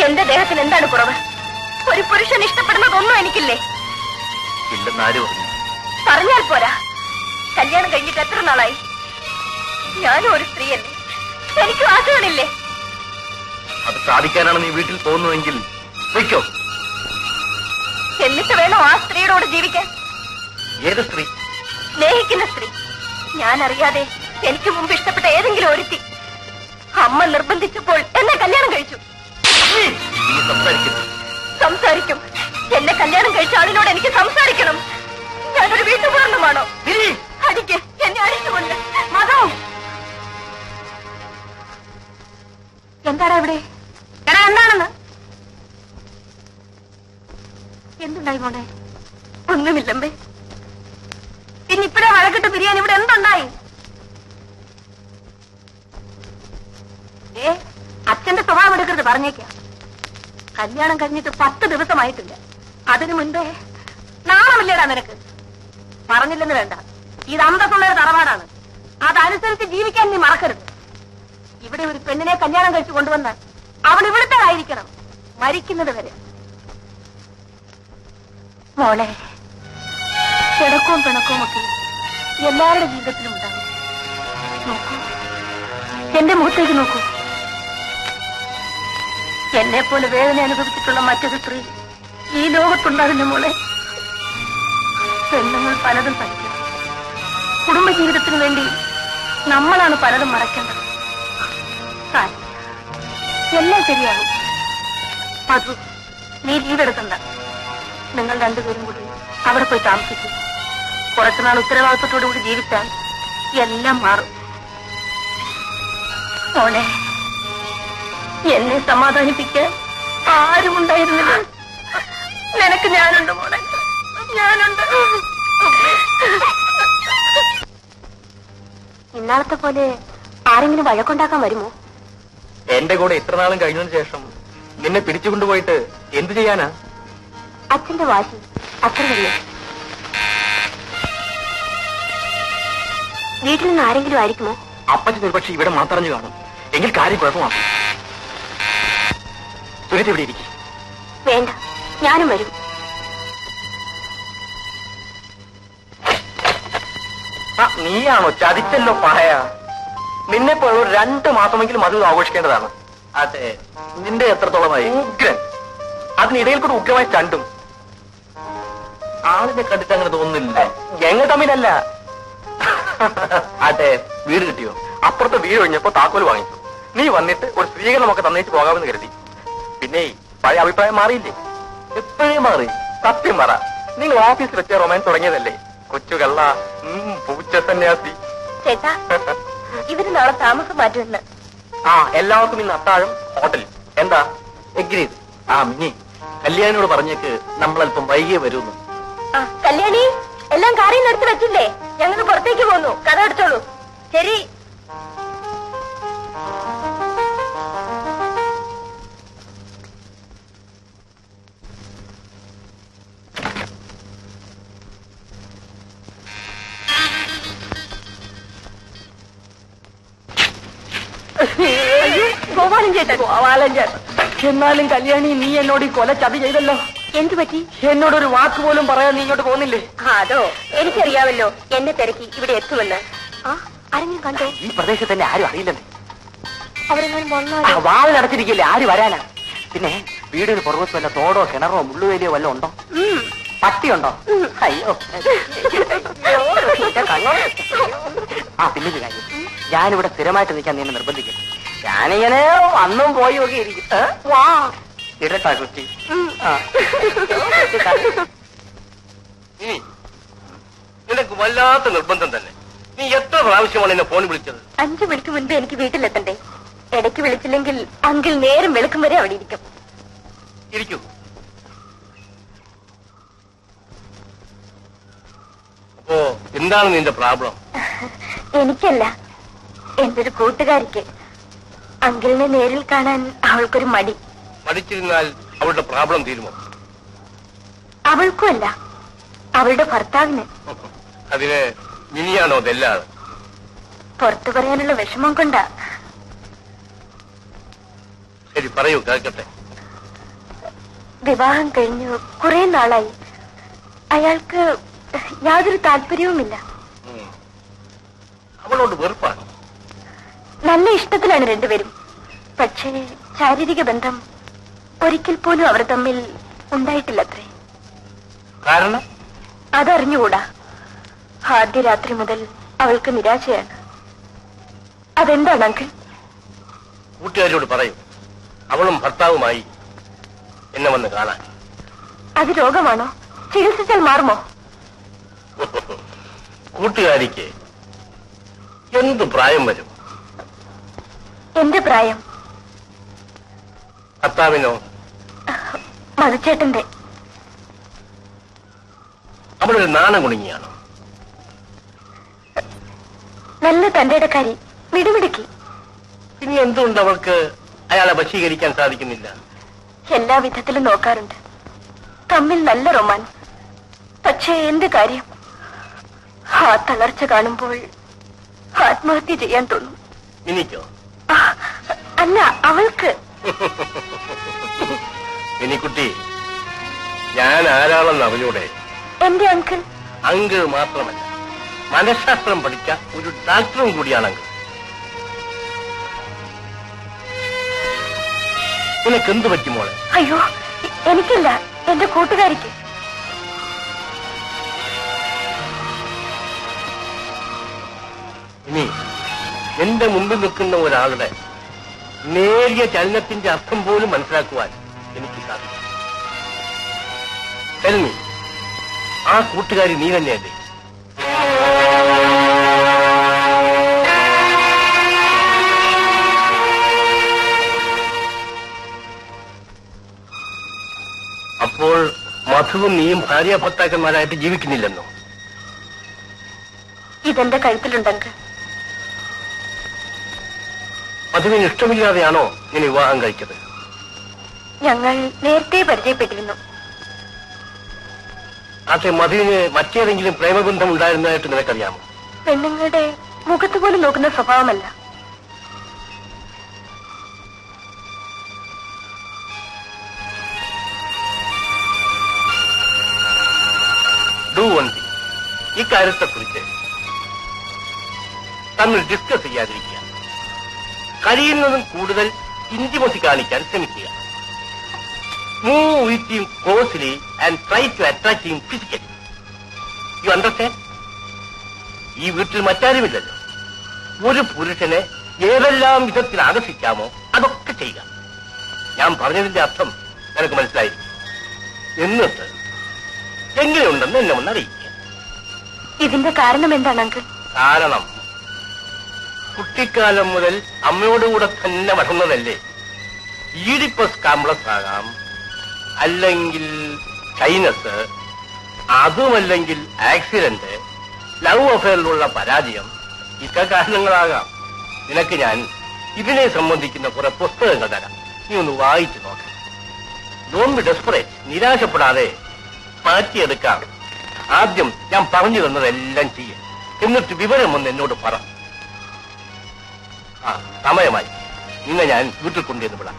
എന്റെ ദേഹത്തിന് എന്താണ് കുറവ്? ഒരു പുരുഷൻ ഇഷ്ടപ്പെടുന്നതൊന്നും എനിക്കില്ലേ? പറഞ്ഞാൽ പോരാ. കല്യാണം കഴിഞ്ഞിട്ട് എത്ര നാളായി? ഞാനും ഒരു സ്ത്രീയല്ലേ, എനിക്കും ആശകളില്ലേ? അത് സാധിക്കാനാണ് നീ വീട്ടിൽ പോകുന്നതെങ്കിൽ വയ്ക്കോ. എന്നിട്ട് വേണോ ആ സ്ത്രീയോട് ജീവിക്കാൻ? ഏത് സ്ത്രീ? സ്നേഹിക്കുന്ന സ്ത്രീ. ഞാൻ അറിയാതെ എനിക്ക് മുമ്പ് ഇഷ്ടപ്പെട്ട ഏതെങ്കിലും ഒരുത്തി അമ്മ നിർബന്ധിച്ചപ്പോൾ എന്നെ കല്യാണം കഴിച്ചു. സംസാരിക്കും. എന്നെ കല്യാണം കഴിച്ച ആളിനോട് എനിക്ക് സംസാരിക്കണം. ഞാനൊരു വീട്ടുപൂർണ്ണമാണോ? അടിക്ക്, എന്നെ അടിച്ചുകൊണ്ട്. മതോ എന്താടാ ഇവിടെ? എടാ എന്താണെന്ന്? എന്തുണ്ടായി മോനെ? ഒന്നുമില്ലമ്പേ. പിന്നെ ഇപ്പഴേ വഴക്കിട്ട് പിരിയാൻ ഇവിടെ എന്തുണ്ടായി? അച്ഛന്റെ സ്വഭാവം എടുക്കരുത്, പറഞ്ഞേക്കാം. കല്യാണം കഴിഞ്ഞിട്ട് 10 ദിവസമായിട്ടില്ല. അതിനു മുൻപേ നാണമില്ലേടാ നിനക്ക്? പറഞ്ഞില്ലെന്ന് വേണ്ട, ഇത് അന്തസ്സുള്ളൊരു തറവാടാണ്. അതനുസരിച്ച് ജീവിക്കാൻ നീ മറക്കരുത്. ഇവിടെ ഒരു പെണ്ണിനെ കല്യാണം കഴിച്ചു കൊണ്ടുവന്നാൽ അവൾ ഇവിടുത്തേതായിരിക്കണം, മരിക്കുന്നത് വരെ. മോളെ, പിണക്കവും പിണക്കവും ഒക്കെ എല്ലാവരുടെ ജീവിതത്തിലും ഉണ്ടാകും. നോക്കൂ, എന്റെ മുഖത്തേക്ക് നോക്കൂ. എന്നെ പോലെ വേദന അനുഭവിച്ചിട്ടുള്ള മറ്റൊരു സ്ത്രീ ഈ ലോകത്തുണ്ടാകുന്ന മോളെ. പെണ്ണുങ്ങൾ പലതും പഠിക്കണം. കുടുംബജീവിതത്തിന് വേണ്ടി നമ്മളാണ് പലതും മറക്കേണ്ടത്. എല്ലാം ശരിയാകും. അതു നീ ലീവ് എടുക്കണ്ട. നിങ്ങൾ രണ്ടുപേരും കൂടി അവിടെ പോയി താമസിക്കും. കുറച്ചുനാൾ ഉത്തരവാദിത്വത്തോടു കൂടി ജീവിച്ചാൽ എല്ലാം മാറും. മോളെ, എന്നെ സമാധാനിപ്പിക്കാൻ ആരും ഉണ്ടായിരുന്നില്ല. നിനക്ക് ഞാനുണ്ട് മോളെ, ഞാനുണ്ട്. ഇന്നാളത്തെ പോലെ ആരെങ്കിലും വഴക്കുണ്ടാക്കാൻ വരുമോ? എന്റെ കൂടെ ഇത്ര നാളും കഴിഞ്ഞതിന് ശേഷം നിന്നെ പിടിച്ചുകൊണ്ടുപോയിട്ട് എന്തു ചെയ്യാനാ? അച്ഛന്റെ വാശി അത്ര തന്നെ. വീട്ടിൽ നിന്ന് ആരെങ്കിലും ആയിരിക്കുമോ? അപ്പച്ചൻ ഒരുപക്ഷെ ഇവിടെ മാത്രഞ്ഞു കാണും. എങ്കിൽ കാര്യം കുഴപ്പമാണ്. സുരേഷ് ഇവിടെ ഇരിക്കും. വേണ്ട, ഞാനും വരും. നീയാണോ? ചതിച്ചല്ലോ പായ. നിന്നെ പോലെ 2 മാസമെങ്കിലും അത് ആഘോഷിക്കേണ്ടതാണ്. അതെ, നിന്റെ എത്രത്തോളമായി? ഉഗ്രൻ. അതിനിടയിൽ കൂടെ ഉഗ്രമായി ചണ്ടും. ആളിനെ കണ്ടിട്ട് അങ്ങനെ തോന്നുന്നില്ല. ഞങ്ങൾ തമ്മിലല്ല. അതെ, വീട് കിട്ടിയോ? അപ്പുറത്തെ വീട് ഒഴിഞ്ഞപ്പോ താക്കോല് വാങ്ങിച്ചു. നീ വന്നിട്ട് ഒരു സ്വീകരണമൊക്കെ തന്നേച്ച് പോകാമെന്ന് കരുതി. പിന്നെ പഴയ അഭിപ്രായം മാറിയില്ലേ? എപ്പോഴേ മാറി. സത്യം പറ, നിങ്ങൾ ഓഫീസിൽ വെച്ച റൊമാൻസ് തുടങ്ങിയതല്ലേ? കൊച്ചു കള്ള, പൂച്ച സന്യാസി. ചേട്ടാ, ഇവര് നാളെ താമസം മാറ്റുമെന്ന്. എല്ലാവർക്കും ഇന്ന് അത്താഴം ഹോട്ടലിൽ. എന്താ എഗ്രീ? മിനി, കല്യാണിയോട് പറഞ്ഞേക്ക് നമ്മളല്പം വൈകിയേ വരുന്നു. കല്യാണി, എല്ലാം കാറിൽ നിന്ന് എടുത്ത് വെച്ചില്ലേ? ഞങ്ങൾ പുറത്തേക്ക് പോന്നു. കഥ എടുത്തോളൂ. ശരി. ഗോപാലൻ ചേട്ടൻ. ഗോപാലൻ ചേട്ടൻ. എന്നാലും കല്യാണി, നീ എന്നോട് ഈ കൊല ചതി ചെയ്തല്ലോ. എന്തു പറ്റി? എന്നോടൊരു വാക്ക് പോലും പറയാൻ നീ ഇങ്ങോട്ട് പോകുന്നില്ലേ? അതോ, എനിക്കറിയാമല്ലോ എന്നെ തിരക്കി ഇവിടെ എത്തുമെന്ന്. ആരെങ്കിലും കണ്ടോ? ഈ പ്രദേശത്ത് തന്നെ ആരും അറിയില്ലെന്നേ. അവരെങ്ങനെ വാതിലടച്ചിരിക്കില്ലേ, ആര് വരാനാ? പിന്നെ വീടിന് പുറകത്ത് വല്ല തോടോ കിണറോ മുള്ളുവേലിയോ വല്ല ഉണ്ടോ? പട്ടിയുണ്ടോ? അയ്യോ. പിന്നെ കാര്യം, ഞാനിവിടെ സ്ഥിരമായിട്ട് നിൽക്കാൻ നീ നിർബന്ധിക്കും. ഞാനിങ്ങനെ അന്നും പോയി ഒക്കെ ഇരിക്കും. ഇടട്ടാ കുട്ടി. നിനക്ക് വല്ലാത്ത നിർബന്ധം തന്നെ. നീ എത്ര പ്രാവശ്യമാണ് എന്നെ ഫോൺ വിളിച്ചത്? 5 മിനിറ്റ് മുൻപ് എനിക്ക് വീട്ടിലെത്തണ്ടേ. ഇടയ്ക്ക് വിളിച്ചില്ലെങ്കിൽ അങ്കിൾ നേരം വെളുക്കും വരെ അവിടെ ഇരിക്കും. ഇരിക്കൂ. അപ്പോ എന്താണ് നിന്റെ പ്രോബ്ലം? എനിക്കല്ല, എന്റെ ഒരു കൂട്ടുകാരിക്ക്. അങ്കിളിനെ നേരിൽ കാണാൻ അവൾക്കൊരു മടി. മടിച്ചിരുന്നാൽ അവളുടെ പ്രോബ്ലം തീരുമോ? അവൾക്കും അല്ല, അവളുടെ ഭർത്താവിന്. അതിന് മിനിയാണോ ഇതെല്ലാം? പുറത്തു പറയാനുള്ള വിഷമം കൊണ്ടാ. ശരി, പറയൂ, കേൾക്കട്ടെ. വിവാഹം കഴിഞ്ഞു കുറെ നാളായി. അയാൾക്ക് യാതൊരു താല്പര്യവുമില്ല. അവളോട് വെറുപ്പാണ്. നല്ല ഇഷ്ടത്തിലാണ് രണ്ടുപേരും. പക്ഷേ ശാരീരിക ബന്ധം ഒരിക്കൽ പോലും അവർ തമ്മിൽ ഉണ്ടായിട്ടില്ലത്രേ. കാരണം അതറിഞ്ഞുകൂടാ. ആദ്യ രാത്രി മുതൽ അവൾക്ക് നിരാശയാണ്. അതെന്താണ് അങ്കിൾ? കൂട്ടുകാരോട് പറയും അവളും ഭർത്താവുമായി എന്നെ വന്ന് കാണാൻ. അത് രോഗമാണോ? ചികിത്സിച്ചാൽ മാറുമോ? കൂട്ടുകാരിക്ക് എന്ത് പ്രായം വരും? എന്റെ പ്രായം. ഭർത്താവിനോ? മധുച്ചേട്ടന്റെ. അവളൊരു നാണം കുണുങ്ങിയാണോ? നല്ല തന്റെ ഇടക്കാരി, മിടുമിടുക്കി. ഇനി എന്തുകൊണ്ട് അവൾക്ക് അയാളെ വശീകരിക്കാൻ സാധിക്കുന്നില്ല? എല്ലാ വിധത്തിലും നോക്കാറുണ്ട്. തമ്മിൽ നല്ല റൊമാൻസ്. പക്ഷേ എന്ത് കാര്യം? ആ തളർച്ച കാണുമ്പോൾ ആത്മഹത്യ ചെയ്യാൻ തോന്നും. എനിക്കോ? അല്ല, അവൾക്ക്. എനിക്കുട്ടി, ഞാൻ ആരാണെന്ന് അവനോടെ. എന്റെ അങ്കിൾ. അങ്കിൾ മാത്രമല്ല, മനഃശാസ്ത്രം പഠിച്ച ഒരു ഡാക്ടറും കൂടിയാണ് അങ്കിൾ. നിനക്ക് എന്ത് പറ്റി മോളെ? അയ്യോ, എനിക്കില്ല, എന്റെ കൂട്ടുകാരിക്ക്. ഇനി എന്റെ മുമ്പിൽ നിൽക്കുന്ന ഒരാളുടെ നേരിയ ചലനത്തിന്റെ അർത്ഥം പോലും മനസ്സിലാക്കുവാൻ എനിക്ക് സാധിക്കും. തെൽമി, ആ കൂട്ടുകാരി നീ തന്നെയല്ലേ? അപ്പോൾ മധുവും നീയും ഭാര്യ ഭർത്താക്കന്മാരായിട്ട് ജീവിക്കുന്നില്ലെന്നോ? ഇതെന്റെ കഴുത്തിലുണ്ടെങ്കിൽ. മധുവിന് ഇഷ്ടമില്ലാതെയാണോ ഞാൻ വിവാഹം കഴിച്ചത്? ഞങ്ങൾ നേരത്തെ പരിചയപ്പെട്ടിരുന്നു. പക്ഷെ മധുവിന് മറ്റേതെങ്കിലും പ്രേമബന്ധം ഉണ്ടായിരുന്നതായിട്ട് നിനക്കറിയാമോ? പെണ്ണുങ്ങളുടെ മുഖത്ത് പോലും നോക്കുന്ന സ്വഭാവമല്ല. ഡു വൺ തിങ്, ഇക്കാര്യത്തെക്കുറിച്ച് തമ്മിൽ ഡിസ്കസ് ചെയ്യാതിരിക്കുക. കഴിയുന്നതും കൂടുതൽ ഇന്റിമസി കാണിക്കാൻ ശ്രമിക്കുക. Move with him closely and try to attract him physically. You understand? ഈ വീട്ടിൽ മറ്റാരുമില്ലല്ലോ. ഒരു പുരുഷനെ ഏതെല്ലാം വിധത്തിൽ ആകർഷിക്കാമോ അതൊക്കെ ചെയ്യുക. ഞാൻ പറഞ്ഞതിന്റെ അർത്ഥം നിനക്ക് മനസ്സിലായിരിക്കും. എന്നിട്ട് എങ്ങനെയുണ്ടെന്ന് എന്നെ ഒന്ന് അറിയിക്കുക. ഇതിന്റെ കാരണം എന്താണ് അങ്കിൾ? കാരണം കുട്ടിക്കാലം മുതൽ അമ്മയോടുകൂടെ തന്നെ വളർന്നതല്ലേ. ഈഡിപ്പസ് കോംപ്ലക്സ് ആകാം, അല്ലെങ്കിൽ ഷൈനസ്, അതുമല്ലെങ്കിൽ ആക്സിഡന്റ്, ലവ് അഫെയറിലുള്ള പരാജയം, ഇത്ര കാരണങ്ങളാകാം. നിനക്ക് ഞാൻ ഇതിനെ സംബന്ധിക്കുന്ന കുറെ പുസ്തകങ്ങൾ തരാം, നീ ഒന്ന് വായിച്ചു നോക്കാം. ഡോണ്ട് ബി ഡെസ്പറേറ്റ്, നിരാശപ്പെടാതെ മാറ്റിയെടുക്കാം. ആദ്യം ഞാൻ പറഞ്ഞു തന്നതെല്ലാം ചെയ്യും, എന്നിട്ട് വിവരം ഒന്ന് എന്നോട് പറ. സമയമായി, നിന്നെ ഞാൻ വീട്ടിൽ കൊണ്ടുവന്ന് വിടാം.